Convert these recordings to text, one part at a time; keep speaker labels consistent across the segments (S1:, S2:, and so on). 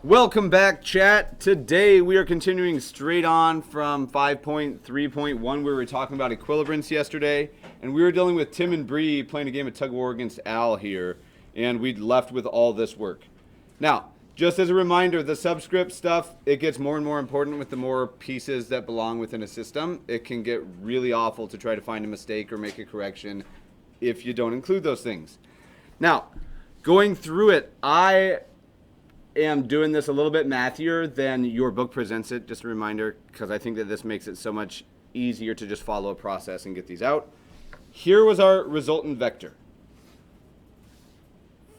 S1: Welcome back, chat. Today we are continuing straight on from 5.3.1 where we were talking about Equilibrants yesterday, and we were dealing with Tim and Bree playing a game of tug of war against Al here, and we'd left with all this work. Now, just as a reminder, the subscript stuff, it gets more and more important with the more pieces that belong within a system. It can get really awful to try to find a mistake or make a correction if you don't include those things. Now, going through it, I am doing this a little bit mathier than your book presents it, just a reminder, because I think that this makes it so much easier to just follow a process and get these out. Here was our resultant vector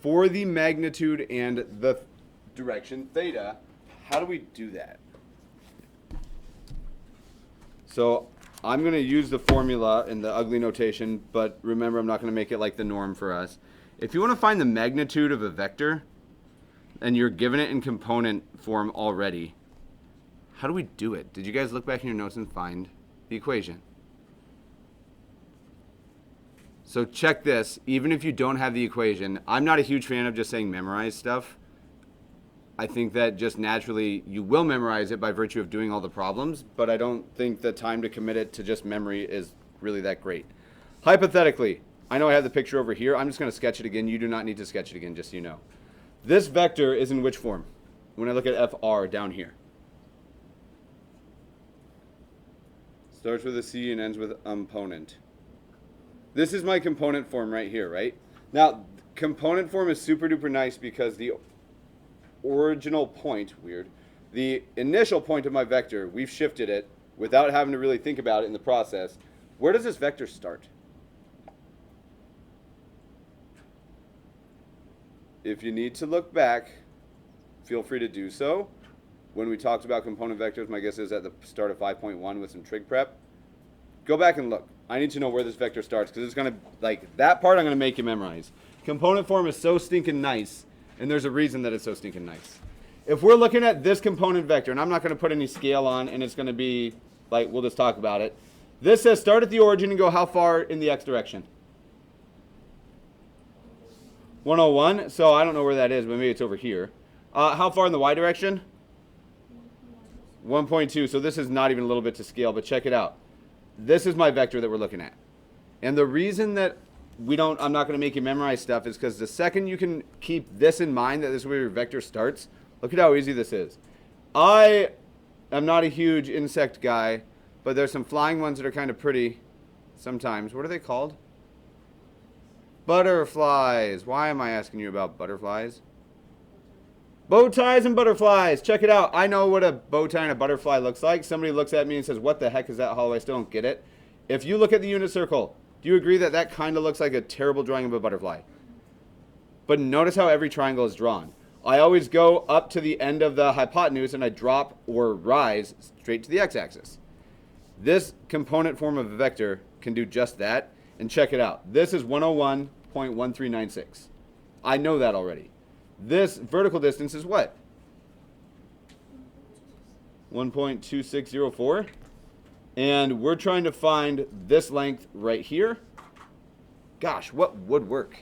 S1: for the magnitude and the direction theta. How do we do that? So I'm going to use the formula in the ugly notation, but remember, I'm not going to make it like the norm for us. If you want to find the magnitude of a vector, and you're given it in component form already, how do we do it? Did you guys look back in your notes and find the equation? So check this, even if you don't have the equation, I'm not a huge fan of just saying memorize stuff. I think that just naturally you will memorize it by virtue of doing all the problems, but I don't think the time to commit it to just memory is really that great. Hypothetically, I know I have the picture over here. I'm just going to sketch it again. You do not need to sketch it again, just so you know. This vector is in which form? When I look at FR down here. Starts with a C and ends with component. This is my component form right here, right? Now, component form is super duper nice because the original point, the initial point of my vector, we've shifted it without having to really think about it in the process. Where does this vector start? If you need to look back, feel free to do so. When we talked about component vectors, my guess is at the start of 5.1 with some trig prep. Go back and look. I need to know where this vector starts because it's going to, like, that part I'm going to make you memorize. Component form is so stinking nice, and there's a reason that it's so stinking nice. If we're looking at this component vector, and I'm not going to put any scale on, and it's going to be, like, we'll just talk about it. This says start at the origin and go how far in the x direction? 101, so I don't know where that is, but maybe it's over here. How far in the y direction? 1.2, so this is not even a little bit to scale, but check it out. This is my vector that we're looking at. And the reason that I'm not going to make you memorize stuff is because the second you can keep this in mind, that this is where your vector starts, look at how easy this is. I am not a huge insect guy, but there's some flying ones that are kind of pretty sometimes. What are they called? Butterflies. Why am I asking you about butterflies? Bow ties and butterflies. Check it out. I know what a bow tie and a butterfly looks like. Somebody looks at me and says, what the heck is that, Hollow? I still don't get it. If you look at the unit circle, do you agree that that kind of looks like a terrible drawing of a butterfly? But notice how every triangle is drawn. I always go up to the end of the hypotenuse and I drop or rise straight to the x-axis. This component form of a vector can do just that. And check it out. This is 101.1396. I know that already. This vertical distance is what? 1.2604. And we're trying to find this length right here. Gosh, what would work?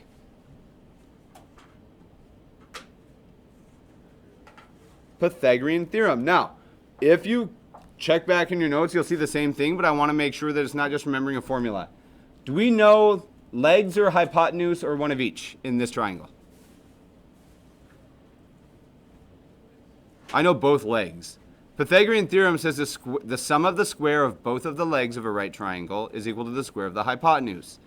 S1: Pythagorean theorem. Now, if you check back in your notes, you'll see the same thing, but I want to make sure that it's not just remembering a formula. Do we know legs or hypotenuse or one of each in this triangle? I know both legs. Pythagorean theorem says the sum of the square of both of the legs of a right triangle is equal to the square of the hypotenuse.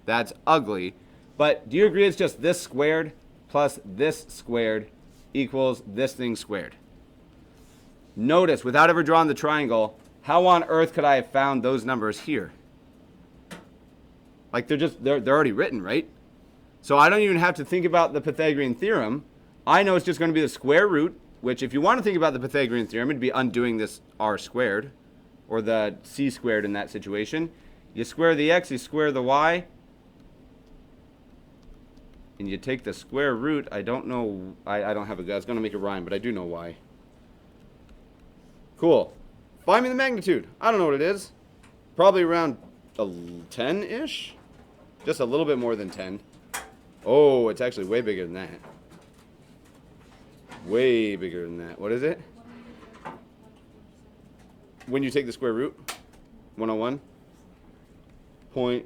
S1: That's ugly. But do you agree it's just this squared plus this squared equals this thing squared? Notice, without ever drawing the triangle, how on earth could I have found those numbers here? Like they're already written, right? So I don't even have to think about the Pythagorean theorem. I know it's just going to be the square root, which if you want to think about the Pythagorean theorem, it'd be undoing this r squared, or the c squared in that situation. You square the x, you square the y, and you take the square root. I don't know, I don't have a, I was going to make a rhyme, but I do know why. Cool. Find me the magnitude. I don't know what it is. Probably around 10-ish? Just a little bit more than 10. Oh, it's actually way bigger than that. way bigger than that. What is it? When you take the square root, 101. Point.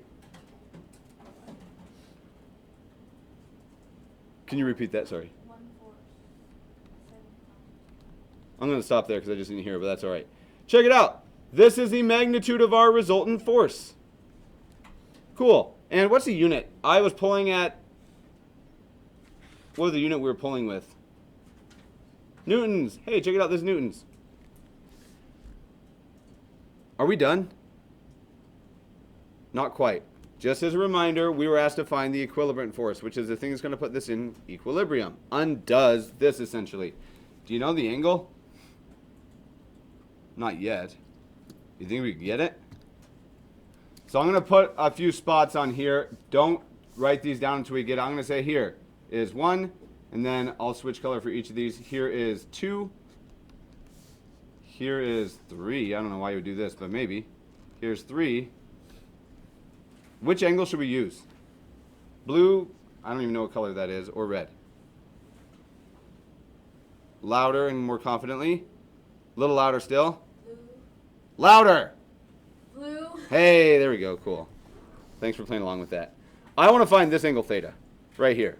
S1: Can you repeat that? Sorry. I'm going to stop there because I just didn't hear it, but that's all right. Check it out. This is the magnitude of our resultant force. Cool. And what's the unit? I was pulling at... What was the unit we were pulling with? Newtons. Hey, check it out. This is newtons. Are we done? Not quite. Just as a reminder, we were asked to find the equilibrant force, which is the thing that's going to put this in equilibrium. Undoes this, essentially. Do you know the angle? Not yet. You think we can get it? So I'm going to put a few spots on here. Don't write these down until we get it. I'm going to say here is 1, and then I'll switch color for each of these. Here is 2. Here is 3. I don't know why you would do this, but maybe. Here's 3. Which angle should we use? Blue, I don't even know what color that is, or red. Louder and more confidently. A little louder still.
S2: Blue.
S1: Louder!
S2: Blue.
S1: Hey, there we go, cool. Thanks for playing along with that. I want to find this angle theta, right here.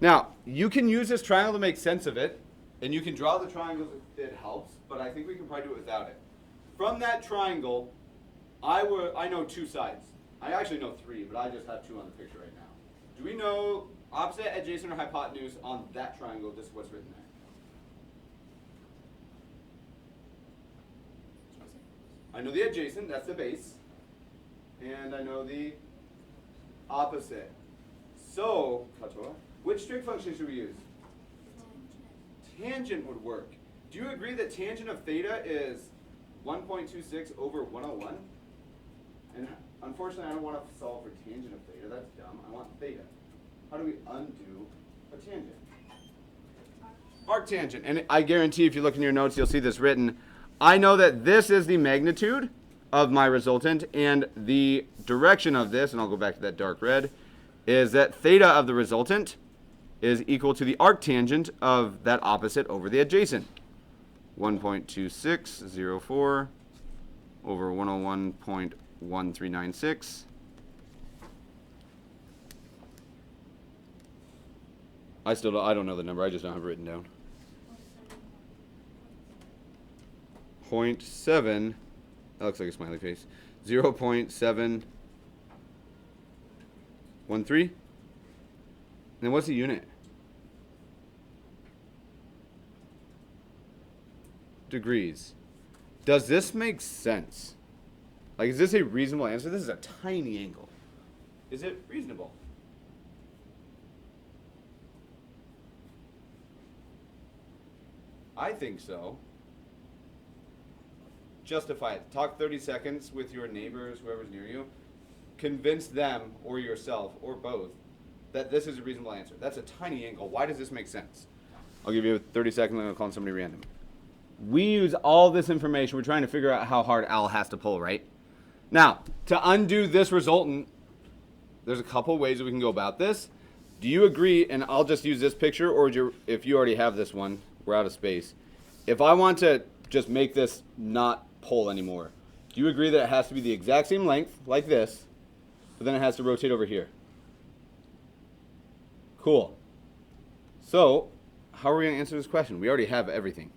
S1: Now, you can use this triangle to make sense of it, and you can draw the triangles if it helps, but I think we can probably do it without it. From that triangle, I know 2 sides. I actually know 3, but I just have 2 on the picture right now. Do we know opposite, adjacent, or hypotenuse on that triangle? This is what's written there. I know the adjacent, that's the base. And I know the opposite. So, which trig function should we use? Tangent would work. Do you agree that tangent of theta is 1.26 over 101? And unfortunately, I don't want to solve for tangent of theta. That's dumb. I want theta. How do we undo a tangent? Arctangent. And I guarantee if you look in your notes, you'll see this written. I know that this is the magnitude of my resultant, and the direction of this, and I'll go back to that dark red, is that theta of the resultant is equal to the arctangent of that opposite over the adjacent. 1.2604 over 101.1396. I don't know the number. I just don't have it written down. 0.7. That looks like a smiley face. 0.713. And then what's the unit? Degrees. Does this make sense? Like, is this a reasonable answer? This is a tiny angle. Is it reasonable? I think so. Justify it. Talk 30 seconds with your neighbors, whoever's near you. Convince them or yourself or both that this is a reasonable answer. That's a tiny angle. Why does this make sense? I'll give you 30 seconds. I'm going to call on somebody random. We use all this information. We're trying to figure out how hard Al has to pull, right? Now, to undo this resultant, there's a couple ways that we can go about this. Do you agree, and I'll just use this picture, or if you already have this one, we're out of space. If I want to just make this not pull anymore, do you agree that it has to be the exact same length, like this, but then it has to rotate over here? Cool. So, how are we going to answer this question? We already have everything.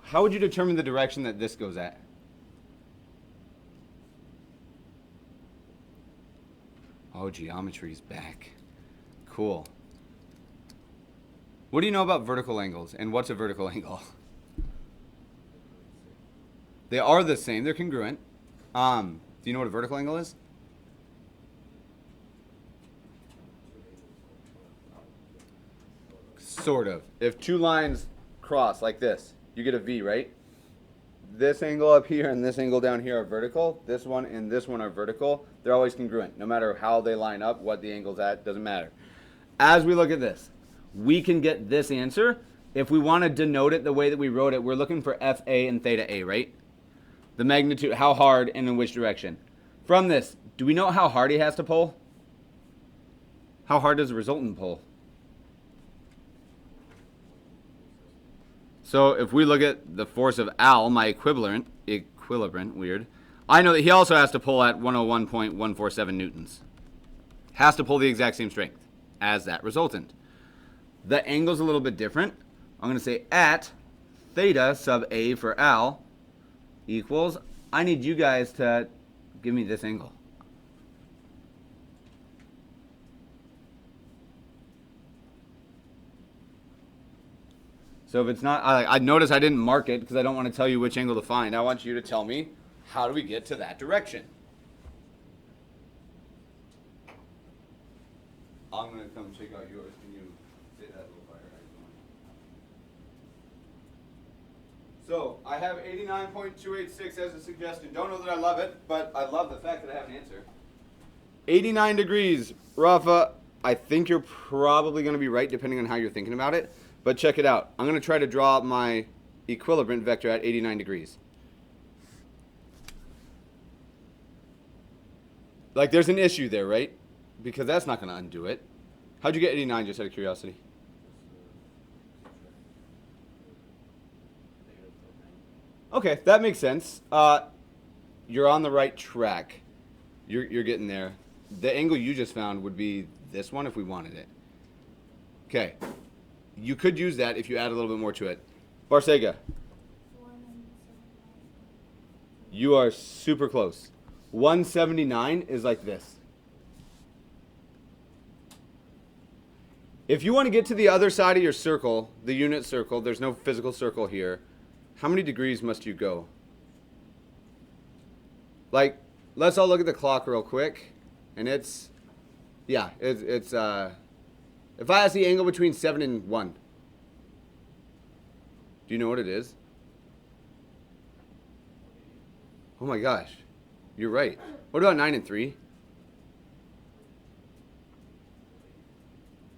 S1: How would you determine the direction that this goes at? Oh, geometry's back. Cool. What do you know about vertical angles, and what's a vertical angle? They are the same. They're congruent. Do you know what a vertical angle is? Sort of. If 2 lines cross like this, you get a V, right? This angle up here and this angle down here are vertical. This one and this one are vertical. They're always congruent. No matter how they line up, what the angle's at, doesn't matter. As we look at this, we can get this answer. If we want to denote it the way that we wrote it, we're looking for FA and theta A, right? The magnitude, how hard and in which direction. From this, do we know how hard he has to pull? How hard does the resultant pull? So if we look at the force of Al, my equilibrant, weird, I know that he also has to pull at 101.147 newtons. Has to pull the exact same strength as that resultant. The angle's a little bit different. I'm going to say at theta sub A for Al equals, I need you guys to give me this angle. So if it's not, I notice I didn't mark it because I don't want to tell you which angle to find. I want you to tell me, how do we get to that direction? I'm going to come check out yours. Can you say that a little fire? So I have 89.286 as a suggestion. Don't know that I love it, but I love the fact that I have an answer. 89 degrees. Rafa, I think you're probably going to be right depending on how you're thinking about it. But check it out. I'm going to try to draw my equilibrant vector at 89 degrees. Like there's an issue there, right? Because that's not going to undo it. How'd you get 89 just out of curiosity? Okay, that makes sense. You're on the right track. You're getting there. The angle you just found would be this one if we wanted it. Okay. You could use that if you add a little bit more to it. Barsega. You are super close. 179 is like this. If you want to get to the other side of your circle, the unit circle, there's no physical circle here. How many degrees must you go? Like, let's all look at the clock real quick. And it's if I ask the angle between 7 and 1, do you know what it is? Oh my gosh, you're right. What about 9 and 3?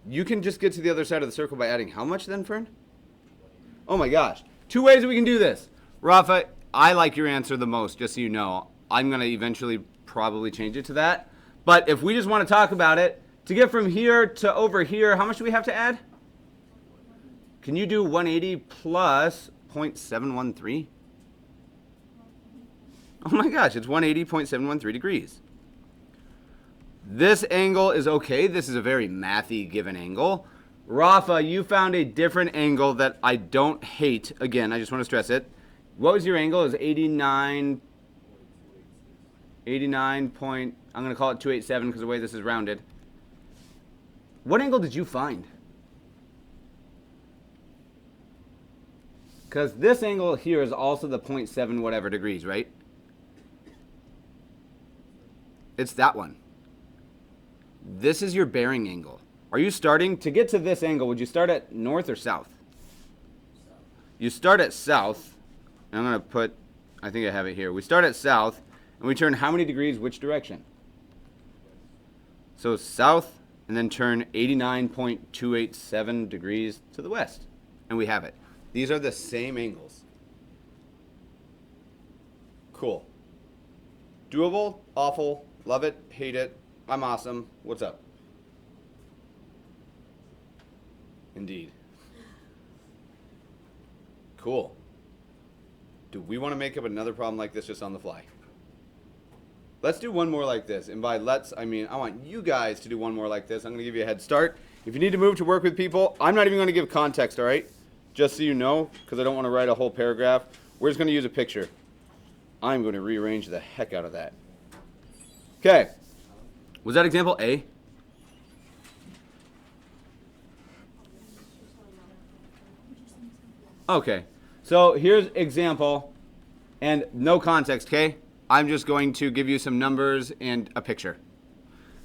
S1: You can just get to the other side of the circle by adding how much then, Fern? Oh my gosh. 2 ways that we can do this. Rafa, I like your answer the most, just so you know. I'm going to eventually probably change it to that. But if we just want to talk about it, to get from here to over here, how much do we have to add? Can you do 180 plus 0.713? Oh my gosh, it's 180.713 degrees. This angle is okay. This is a very mathy given angle. Rafa, you found a different angle that I don't hate. Again, I just want to stress it. What was your angle? It was 89 point, I'm going to call it 287 because the way this is rounded. What angle did you find? Because this angle here is also the 0.7 whatever degrees, right? It's that one. This is your bearing angle. Are you starting, to get to this angle, would you start at north or south? You start at south. And I'm going to put, I think I have it here. We start at south, and we turn how many degrees which direction? So south, and then turn 89.287 degrees to the west. And we have it. These are the same angles. Cool. Doable, awful, love it, hate it, I'm awesome, what's up? Indeed. Cool. Do we want to make up another problem like this just on the fly? Let's do one more like this. And by let's, I mean I want you guys to do one more like this. I'm going to give you a head start. If you need to move to work with people, I'm not even going to give context, all right? Just so you know, because I don't want to write a whole paragraph. We're just going to use a picture. I'm going to rearrange the heck out of that. Okay. Was that example A? Okay. So here's example, and no context, okay? I'm just going to give you some numbers and a picture.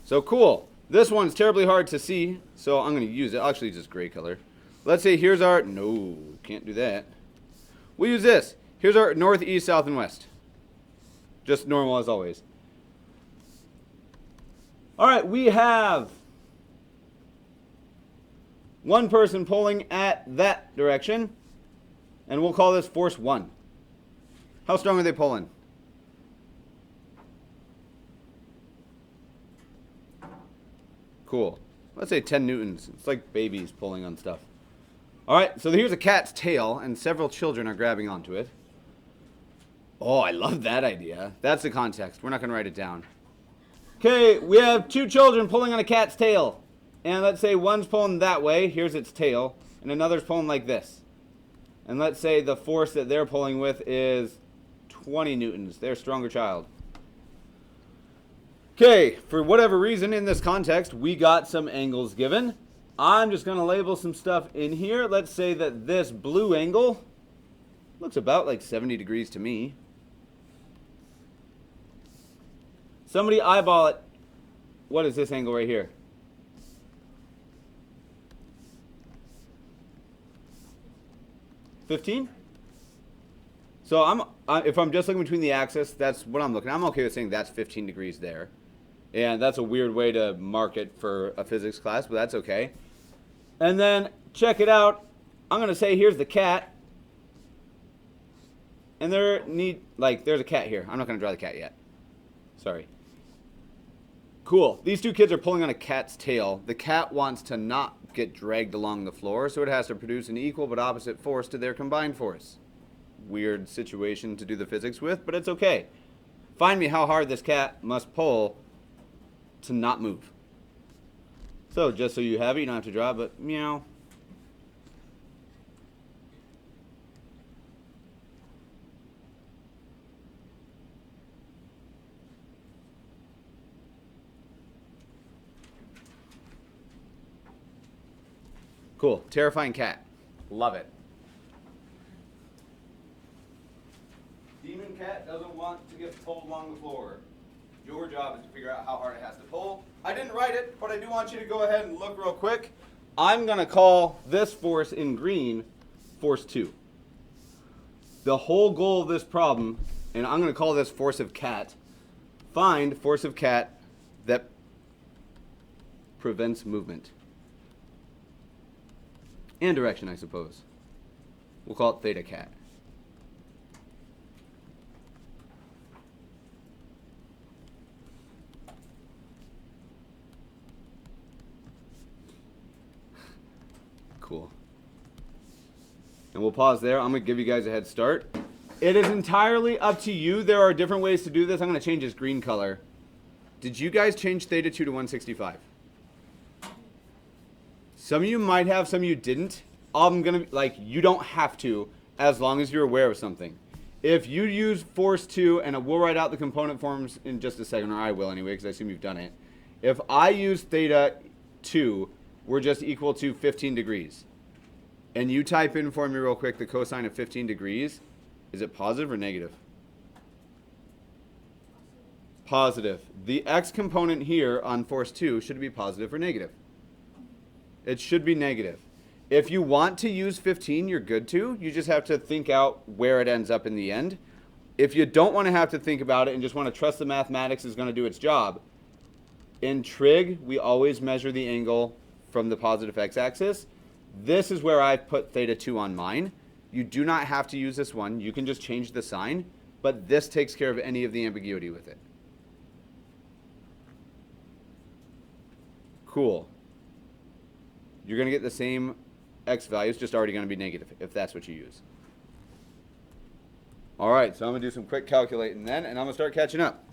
S1: So cool. This one's terribly hard to see, so I'm going to use it. I'll actually use this gray color. Let's say here's our, no, can't do that. We'll use this. Here's our north, east, south, and west. Just normal as always. All right, we have one person pulling at that direction, and we'll call this force 1. How strong are they pulling? Cool. Let's say 10 newtons. It's like babies pulling on stuff. All right, so here's a cat's tail, and several children are grabbing onto it. Oh, I love that idea. That's the context. We're not going to write it down. Okay, we have two children pulling on a cat's tail. And let's say one's pulling that way. Here's its tail. And another's pulling like this. And let's say the force that they're pulling with is 20 newtons. They're a stronger child. Okay, for whatever reason in this context, we got some angles given. I'm just going to label some stuff in here. Let's say that this blue angle looks about like 70 degrees to me. Somebody eyeball it. What is this angle right here? $15? So if I'm just looking between the axis, that's what I'm looking at. I'm okay with saying that's 15 degrees there. And that's a weird way to mark it for a physics class, but that's okay. And then check it out. I'm going to say here's the cat. And there's a cat here. I'm not going to draw the cat yet. Sorry. Cool. These two kids are pulling on a cat's tail. The cat wants to not get dragged along the floor, so it has to produce an equal but opposite force to their combined force. Weird situation to do the physics with, but it's okay. Find me how hard this cat must pull to not move. So just so you have it, you don't have to draw, but meow. Cool. Terrifying cat. Love it. Demon cat doesn't want to get pulled along the floor. Your job is to figure out how hard it has to pull. I didn't write it, but I do want you to go ahead and look real quick. I'm going to call this force in green force 2. The whole goal of this problem, and I'm going to call this force of cat, find force of cat that prevents movement. And direction, I suppose. We'll call it theta cat. Cool. And we'll pause there. I'm going to give you guys a head start. It is entirely up to you. There are different ways to do this. I'm going to change this green color. Did you guys change theta 2 to 165? Some of you might have, some of you didn't. I'm going to, you don't have to, as long as you're aware of something. If you use force 2, and we'll write out the component forms in just a second, or I will anyway, because I assume you've done it. If I use theta 2, we're just equal to 15 degrees. And you type in for me real quick the cosine of 15 degrees. Is it positive or negative? Positive. The x component here on force 2 should be positive or negative. It should be negative. If you want to use 15, you're good to. You just have to think out where it ends up in the end. If you don't want to have to think about it and just want to trust the mathematics is going to do its job, in trig, we always measure the angle from the positive x-axis. This is where I put theta 2 on mine. You do not have to use this one. You can just change the sign, but this takes care of any of the ambiguity with it. Cool. You're going to get the same x values, just already going to be negative, if that's what you use. All right, so I'm going to do some quick calculating then, and I'm going to start catching up.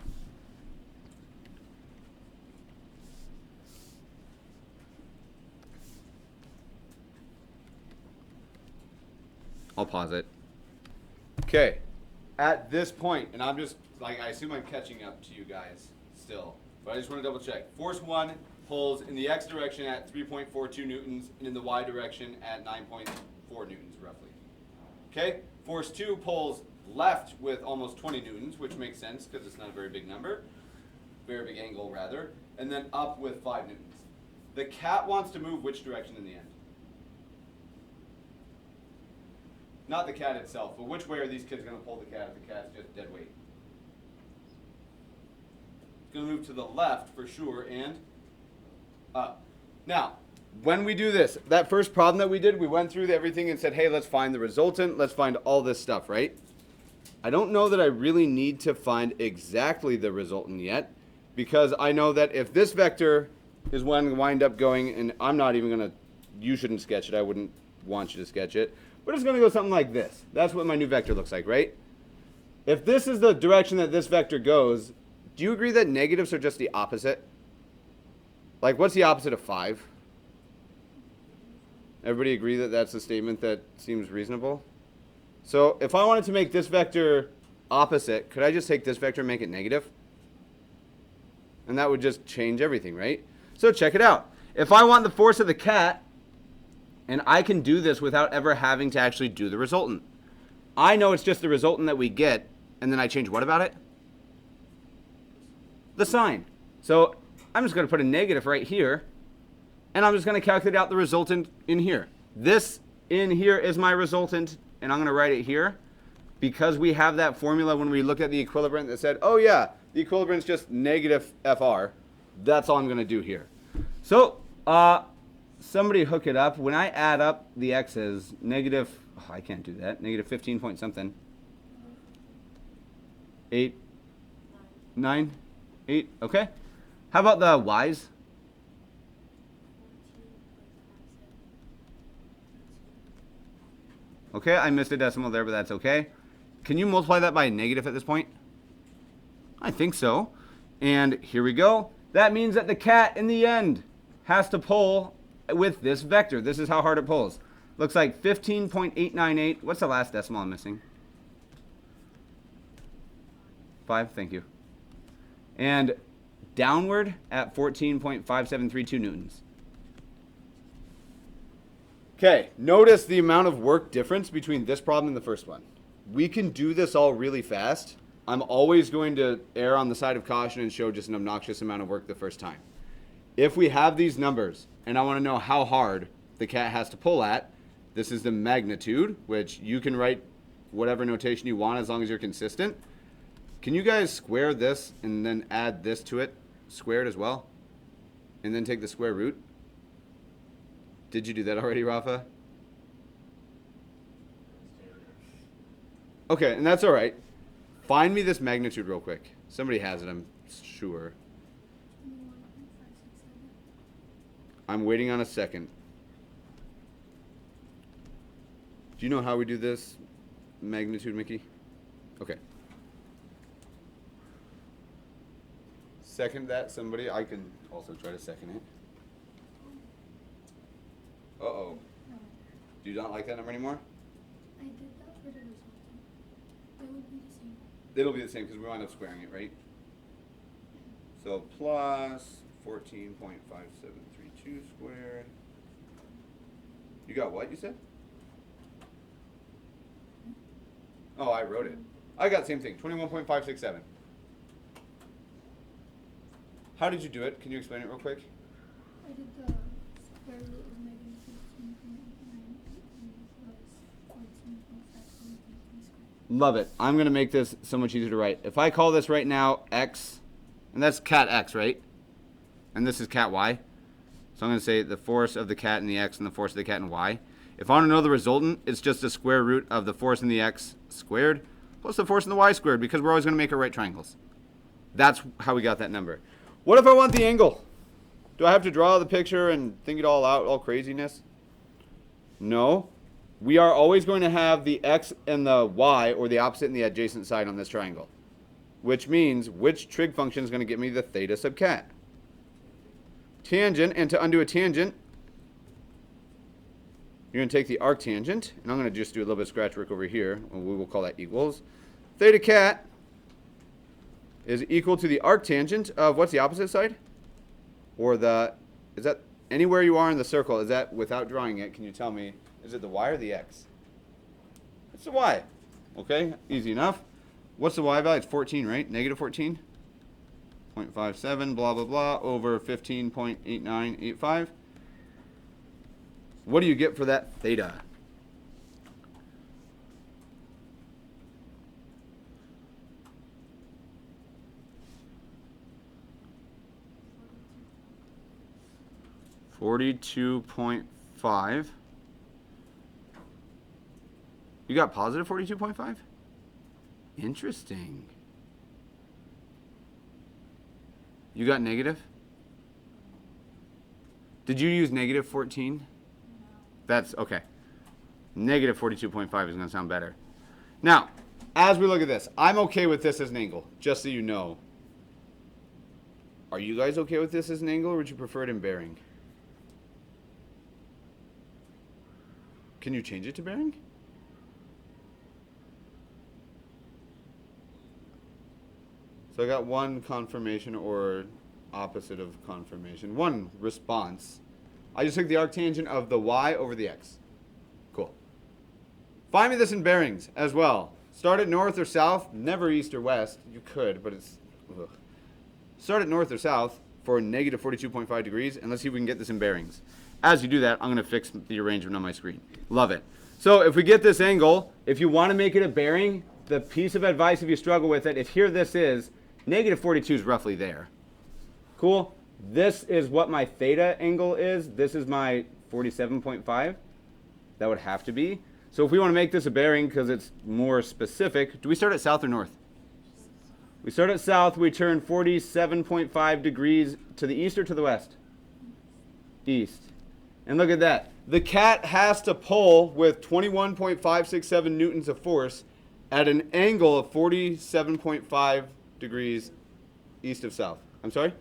S1: I'll pause it. Okay, at this point, and I'm just, I assume I'm catching up to you guys still, but I just want to double check. Force 1 pulls in the x direction at 3.42 newtons and in the y direction at 9.4 newtons roughly. Okay, force 2 pulls left with almost 20 newtons, which makes sense because it's not a very big number, very big angle rather, and then up with 5 newtons. The cat wants to move which direction in the end? Not the cat itself, but which way are these kids going to pull the cat if the cat's just dead weight? It's going to move to the left for sure and up. Now, when we do this, that first problem that we did, we went through everything and said, hey, let's find the resultant. Let's find all this stuff, right? I don't know that I really need to find exactly the resultant yet, because I know that if this vector is when I wind up going, and I'm not even going to, you shouldn't sketch it. I wouldn't want you to sketch it. But it's going to go something like this. That's what my new vector looks like, right? If this is the direction that this vector goes, do you agree that negatives are just the opposite? Like, what's the opposite of 5? Everybody agree that that's a statement that seems reasonable? So if I wanted to make this vector opposite, could I just take this vector and make it negative? And that would just change everything, right? So check it out. If I want the force of the cat, and I can do this without ever having to actually do the resultant. I know it's just the resultant that we get, and then I change what about it? The sign. So I'm just going to put a negative right here, and I'm just going to calculate out the resultant in here. This in here is my resultant, and I'm going to write it here. Because we have that formula when we looked at the equilibrant that said, oh yeah, the equilibrant is just negative FR. That's all I'm going to do here. So somebody hook it up. When I add up the x's, negative, oh, I can't do that, negative 15 point something. 8, 9, 8, okay. How about the y's? Okay, I missed a decimal there, but that's okay. Can you multiply that by a negative at this point? I think so. And here we go. That means that the cat in the end has to pull with this vector. This is how hard it pulls. Looks like 15.898. What's the last decimal I'm missing? 5, thank you. And downward at 14.5732 newtons. Okay, notice the amount of work difference between this problem and the first one. We can do this all really fast. I'm always going to err on the side of caution and show just an obnoxious amount of work the first time. If we have these numbers, and I want to know how hard the cat has to pull at, this is the magnitude, which you can write whatever notation you want as long as you're consistent. Can you guys square this and then add this to it, squared as well? And then take the square root? Did you do that already, Rafa? Okay, and that's all right. Find me this magnitude real quick. Somebody has it, I'm sure. I'm waiting on a second. Do you know how we do this magnitude, Mickey? Okay. Second that, somebody. I can also try to second it. Uh-oh. Do you not like that number anymore?
S2: I did that for the resultant. It would be the same.
S1: It'll be the same because we wind up squaring it, right? So plus 14.5732 squared. You got what, you said? Oh, I wrote it. I got the same thing, 21.567. How did you do it? Can you explain it real quick?
S2: I did the square root of negative 15.898 plus 14.5732 squared.
S1: Love it. I'm going to make this so much easier to write. If I call this right now x, and that's cat x, right? And this is cat y. So I'm going to say the force of the cat in the x and the force of the cat in y. If I want to know the resultant, it's just the square root of the force in the x squared plus the force in the y squared, because we're always going to make our right triangles. That's how we got that number. What if I want the angle? Do I have to draw the picture and think it all out, all craziness? No. We are always going to have the x and the y, or the opposite and the adjacent side on this triangle. Which means, which trig function is going to get me the theta sub cat? Tangent, and to undo a tangent, you're going to take the arctangent, and I'm going to just do a little bit of scratch work over here, and we will call that equals. Theta cat is equal to the arctangent of, what's the opposite side? Or the, is that anywhere you are in the circle, is that, without drawing it, can you tell me, is it the y or the x? It's the y. Okay, easy enough. What's the y value? It's 14, right? Negative 14? 0.57, blah, blah, blah, over 15.8985. What do you get for that theta? $42.5. You got positive 42.5? Interesting. You got negative? Did you use negative 14?
S2: No.
S1: That's okay. Negative 42.5 is going to sound better. Now, as we look at this, I'm okay with this as an angle, just so you know. Are you guys okay with this as an angle, or would you prefer it in bearing? Can you change it to bearing? So I got one confirmation or opposite of confirmation. One response. I just took the arctangent of the y over the x. Cool. Find me this in bearings as well. Start at north or south, never east or west. You could, but it's... Ugh. Start at north or south for negative 42.5 degrees, and let's see if we can get this in bearings. As you do that, I'm going to fix the arrangement on my screen. Love it. So if we get this angle, if you want to make it a bearing, the piece of advice if you struggle with it, if here this is, negative 42 is roughly there. Cool. This is what my theta angle is. This is my 47.5. That would have to be. So if we want to make this a bearing because it's more specific, do we start at south or north? We start at south. We turn 47.5 degrees to the east or to the west? East. And look at that. The cat has to pull with 21.567 newtons of force at an angle of 47.5 degrees east of south. I'm sorry?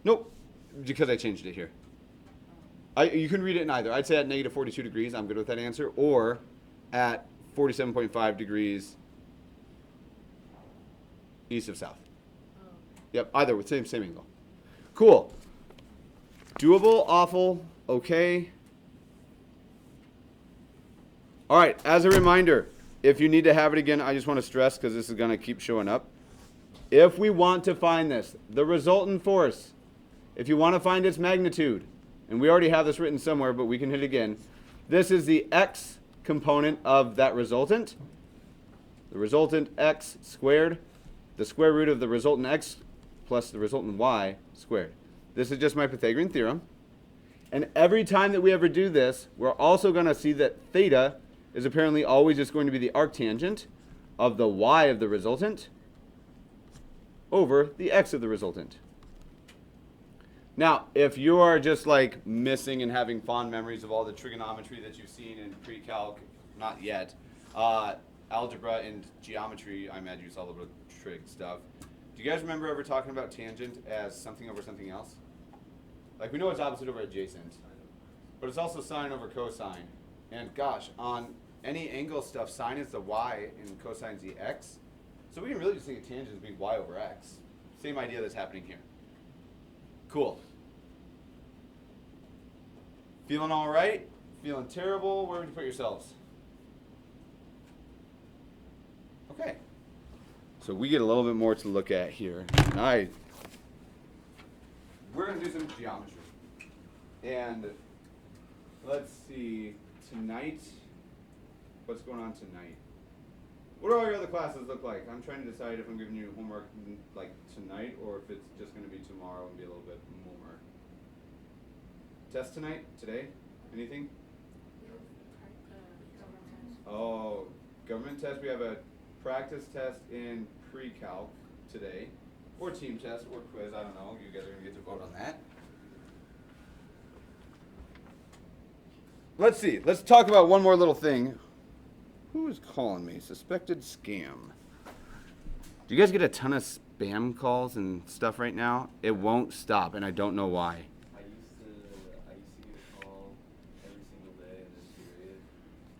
S1: Nope, because I changed it here. You can read it in either. I'd say at negative 42 degrees, I'm good with that answer, or at 47.5 degrees east of south. Yep, either with same angle. Cool. Doable, awful, okay. All right, as a reminder, if you need to have it again, I just want to stress because this is going to keep showing up. If we want to find this, the resultant force, if you want to find its magnitude, and we already have this written somewhere, but we can hit it again. This is the x component of that resultant. The resultant x squared, the square root of the resultant x plus the resultant y squared. This is just my Pythagorean theorem. And every time that we ever do this, we're also going to see that theta is apparently always just going to be the arctangent of the y of the resultant over the x of the resultant. Now, if you are just like missing and having fond memories of all the trigonometry that you've seen in pre-calc, not yet, algebra and geometry, I imagine you saw a little bit of trig stuff. Do you guys remember ever talking about tangent as something over something else? Like we know it's opposite over adjacent, but it's also sine over cosine. And gosh, on any angle stuff, sine is the y and cosine is the x. So we can really just think of tangent as being y over x. Same idea that's happening here. Cool. Feeling all right? Feeling terrible? Where would you put yourselves? Okay. So we get a little bit more to look at here. We're going to do some geometry. And let's see, tonight, what's going on tonight? What do all your other classes look like? I'm trying to decide if I'm giving you homework like tonight or if it's just going to be tomorrow and be a little bit more. Test tonight? Today? Anything? Oh, government test. We have a practice test in pre-calc today. Or team test or quiz. I don't know. You guys are going to get to vote on that. Let's see. Let's talk about one more little thing. Who is calling me? Suspected scam. Do you guys get a ton of spam calls and stuff right now? It won't stop, and I don't know why.
S3: I used to get a call every single day in this period.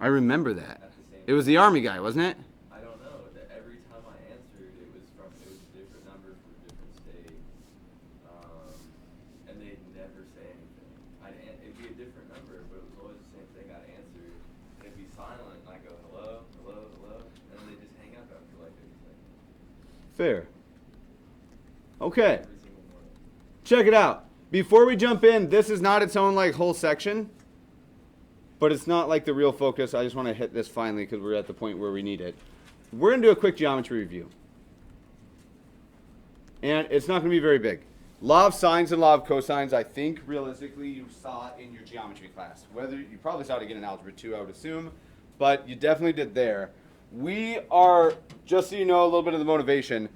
S1: I remember that.
S3: At the same
S1: It was the Army guy, wasn't it?
S3: I don't know. Every time I answered, it was different numbers from different states, and they'd never say anything. It'd be a different number, but it was always the same thing. I'd answer, and it'd be silent, and I'd go hello, hello, hello, and then they just hang up after like 30 seconds.
S1: Fair. Okay.
S3: Every single morning.
S1: Check it out. Before we jump in, this is not its own like whole section, but it's not like the real focus. I just want to hit this finally because we're at the point where we need it. We're going to do a quick geometry review. And it's not going to be very big. Law of sines and law of cosines, I think realistically you saw in your geometry class. Whether you probably saw it again in algebra 2, I would assume, but you definitely did there. We are, just so you know a little bit of the motivation,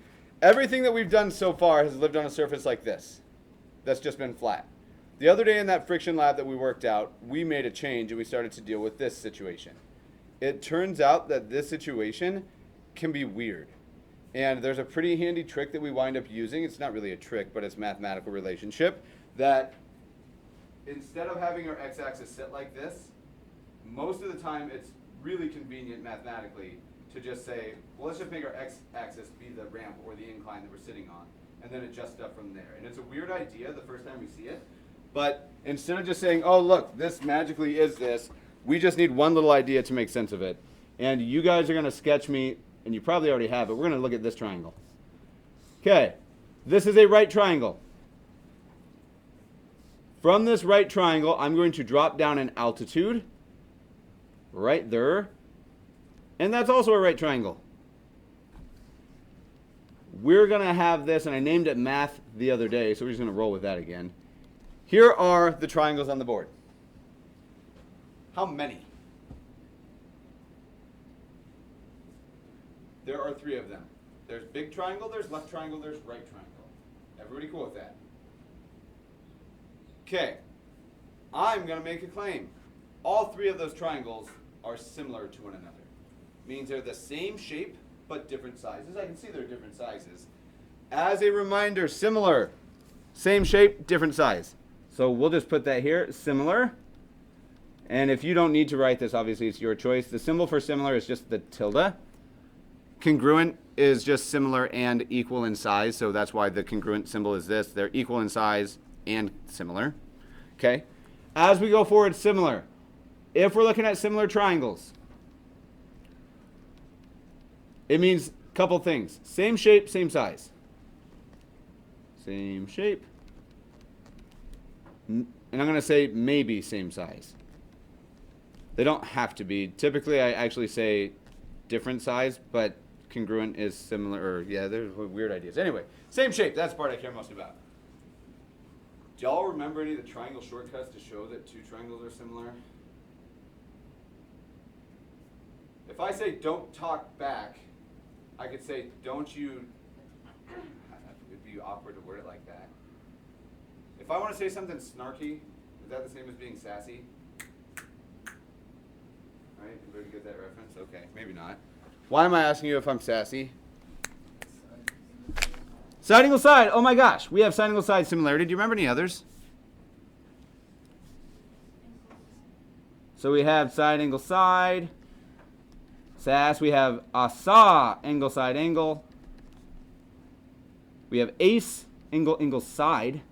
S1: everything that we've done so far has lived on a surface like this. That's just been flat. The other day in that friction lab that we worked out, we made a change and we started to deal with this situation. It turns out that this situation can be weird. And there's a pretty handy trick that we wind up using. It's not really a trick, but it's mathematical relationship. That instead of having our x-axis sit like this, most of the time it's really convenient mathematically to just say, well, let's just make our x-axis be the ramp or the incline that we're sitting on, and then adjust stuff from there. And it's a weird idea the first time we see it, but instead of just saying, oh, look, this magically is this, we just need one little idea to make sense of it. And you guys are going to sketch me, and you probably already have, but we're going to look at this triangle. Okay, this is a right triangle. From this right triangle, I'm going to drop down an altitude right there. And that's also a right triangle. We're going to have this, and I named it math the other day, so we're just going to roll with that again. Here are the triangles on the board. How many? There are 3 of them. There's big triangle, there's left triangle, there's right triangle. Everybody cool with that? Okay. I'm going to make a claim. All 3 of those triangles are similar to one another. Means they're the same shape, but different sizes. I can see they're different sizes. As a reminder, similar. Same shape, different size. So we'll just put that here, similar. And if you don't need to write this, obviously it's your choice. The symbol for similar is just the tilde. Congruent is just similar and equal in size, so that's why the congruent symbol is this. They're equal in size and similar. Okay? As we go forward, similar. If we're looking at similar triangles, it means a couple things. Same shape, same size. Same shape. And I'm going to say maybe same size. They don't have to be. Typically, I actually say different size, but congruent is similar. Or yeah, there's weird ideas. Anyway, same shape. That's the part I care most about. Do y'all remember any of the triangle shortcuts to show that 2 triangles are similar? If I say don't talk back, I could say don't you, it'd be awkward to word it like that. If I want to say something snarky, is that the same as being sassy? Right, everybody get that reference? Okay, maybe not. Why am I asking you if I'm sassy? Side angle side, oh my gosh, we have side angle side similarity. Do you remember any others? So we have side angle side. Sass, we have asa, angle side angle. We have ace, angle angle side.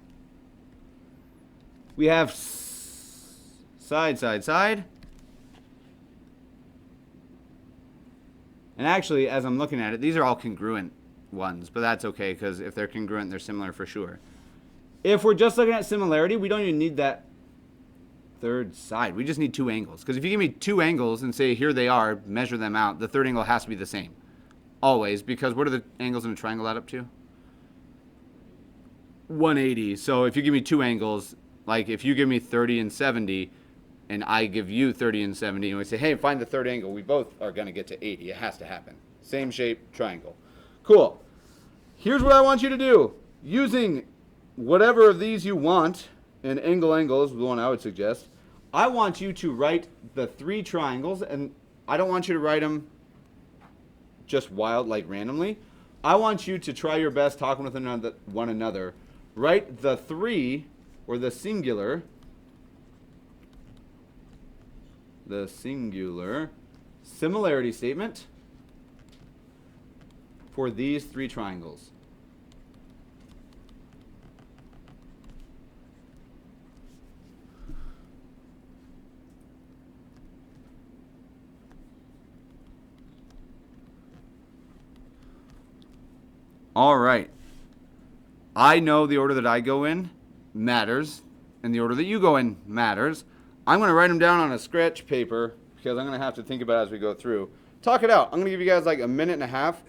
S1: We have side side side. And actually, as I'm looking at it, these are all congruent ones, but that's okay because if they're congruent, they're similar for sure. If we're just looking at similarity, we don't even need that third side. We just need 2 angles. Because if you give me 2 angles and say here they are, measure them out, the third angle has to be the same. Always, because what are the angles in a triangle add up to? 180. So if you give me 2 angles, like if you give me 30 and 70, and I give you 30 and 70, and we say, hey, find the third angle, we both are going to get to 80. It has to happen. Same shape, triangle. Cool. Here's what I want you to do. Using whatever of these you want, and angle is the one I would suggest, I want you to write the 3 triangles, and I don't want you to write them just wild, like randomly. I want you to try your best talking with one another. Write the 3, or the singular similarity statement for these 3 triangles. All right. I know the order that I go in matters, and the order that you go in matters. I'm going to write them down on a scratch paper because I'm going to have to think about it as we go through. Talk it out. I'm going to give you guys like a minute and a half.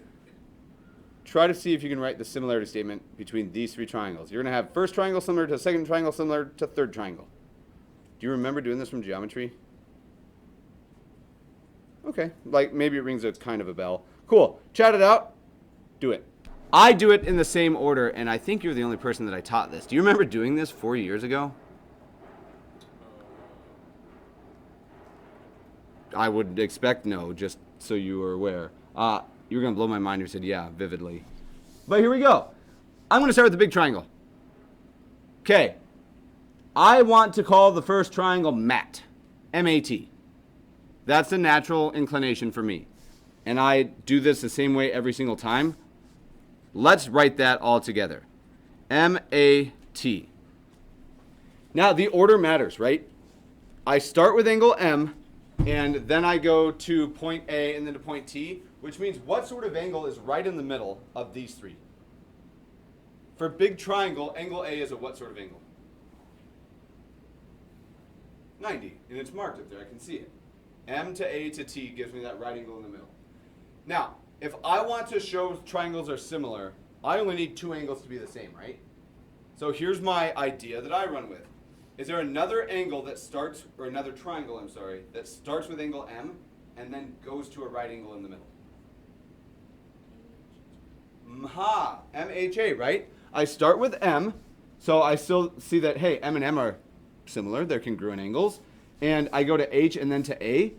S1: Try to see if you can write the similarity statement between these 3 triangles. You're going to have first triangle similar to second triangle similar to third triangle. Do you remember doing this from geometry? Okay, like maybe it rings a kind of a bell. Cool. Chat it out. Do it. I do it in the same order, and I think you're the only person that I taught this. Do you remember doing this 4 years ago? I would expect no, just so you are aware. You were going to blow my mind if you said yeah, vividly. But here we go. I'm going to start with the big triangle. Okay. I want to call the first triangle MAT. M-A-T. That's the natural inclination for me. And I do this the same way every single time. Let's write that all together. M-A-T. Now, the order matters, right? I start with angle M, and then I go to point A and then to point T, which means what sort of angle is right in the middle of these three? For big triangle, angle A is a what sort of angle? 90, and it's marked up there. I can see it. M to A to T gives me that right angle in the middle. Now, if I want to show triangles are similar, I only need two angles to be the same, right? So here's my idea that I run with. Is there another angle that starts, or another triangle, I'm sorry, that starts with angle M and then goes to a right angle in the middle? MHA, right? I start with M, so I still see that, hey, M and M are similar, they're congruent angles. And I go to H and then to A.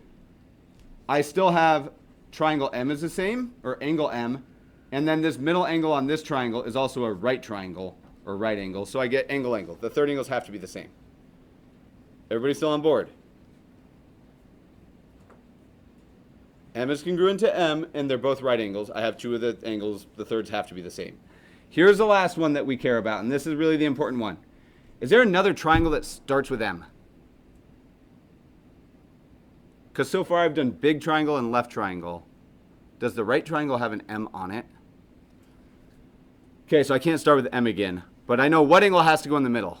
S1: I still have triangle M is the same, or angle M, and then this middle angle on this triangle is also a right triangle, or right angle, so I get angle, angle. The third angles have to be the same. Everybody still on board? M is congruent to M, and they're both right angles. I have two of the angles. The thirds have to be the same. Here's the last one that we care about, and this is really the important one. Is there another triangle that starts with M? Because so far I've done big triangle and left triangle. Does the right triangle have an M on it? Okay, so I can't start with M again, but I know what angle has to go in the middle.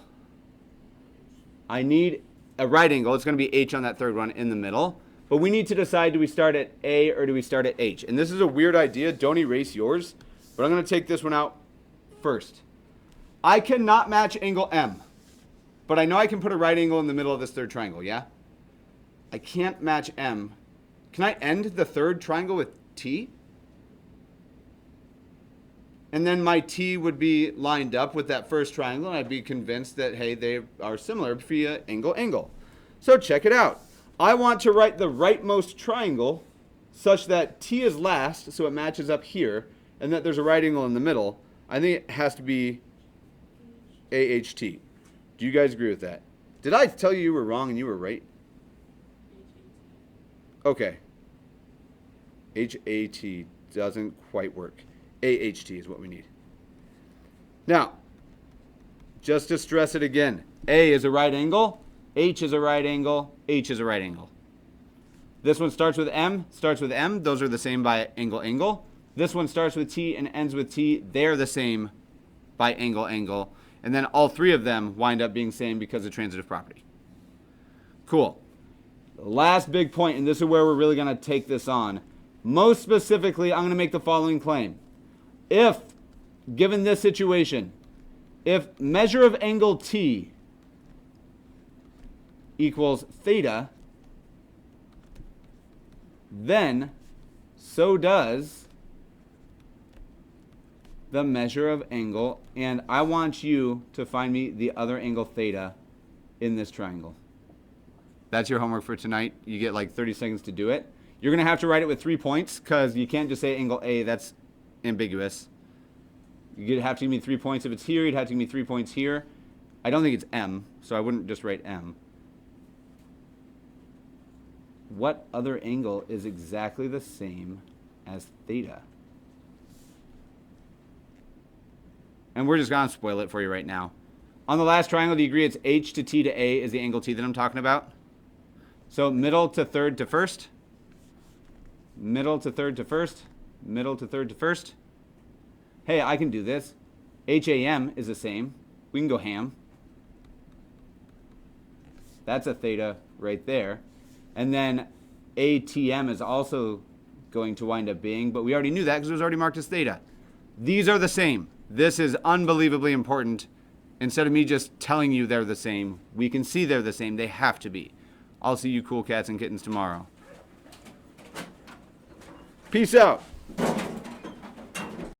S1: I need a right angle. It's going to be H on that third one in the middle. But we need to decide, do we start at A or do we start at H? And this is a weird idea. Don't erase yours. But I'm going to take this one out first. I cannot match angle M. But I know I can put a right angle in the middle of this third triangle, yeah? I can't match M. Can I end the third triangle with T? And then my T would be lined up with that first triangle, and I'd be convinced that, hey, they are similar via angle, angle. So check it out. I want to write the rightmost triangle such that T is last, so it matches up here, and that there's a right angle in the middle. I think it has to be AHT. Do you guys agree with that? Did I tell you were wrong and you were right? Okay. HAT doesn't quite work. AHT is what we need. Now, just to stress it again, A is a right angle, H is a right angle, H is a right angle. This one starts with M, those are the same by angle, angle. This one starts with T and ends with T, they're the same by angle, angle. And then all three of them wind up being same because of transitive property. Cool. The last big point, and this is where we're really going to take this on. Most specifically, I'm going to make the following claim. If, given this situation, if measure of angle T equals theta, then so does the measure of angle, and I want you to find me the other angle theta in this triangle. That's your homework for tonight. You get like 30 seconds to do it. You're going to have to write it with 3 points because you can't just say angle A. That's ambiguous. You'd have to give me 3 points. If it's here, you'd have to give me 3 points here. I don't think it's M, so I wouldn't just write M. What other angle is exactly the same as theta? And we're just going to spoil it for you right now. On the last triangle, do you agree it's H to T to A is the angle T that I'm talking about? So middle to third to first. Middle to third to first. Middle to third to first. Hey, I can do this. HAM is the same. We can go ham. That's a theta right there. And then ATM is also going to wind up being, but we already knew that because it was already marked as theta. These are the same. This is unbelievably important. Instead of me just telling you they're the same, we can see they're the same. They have to be. I'll see you cool cats and kittens tomorrow. Peace out.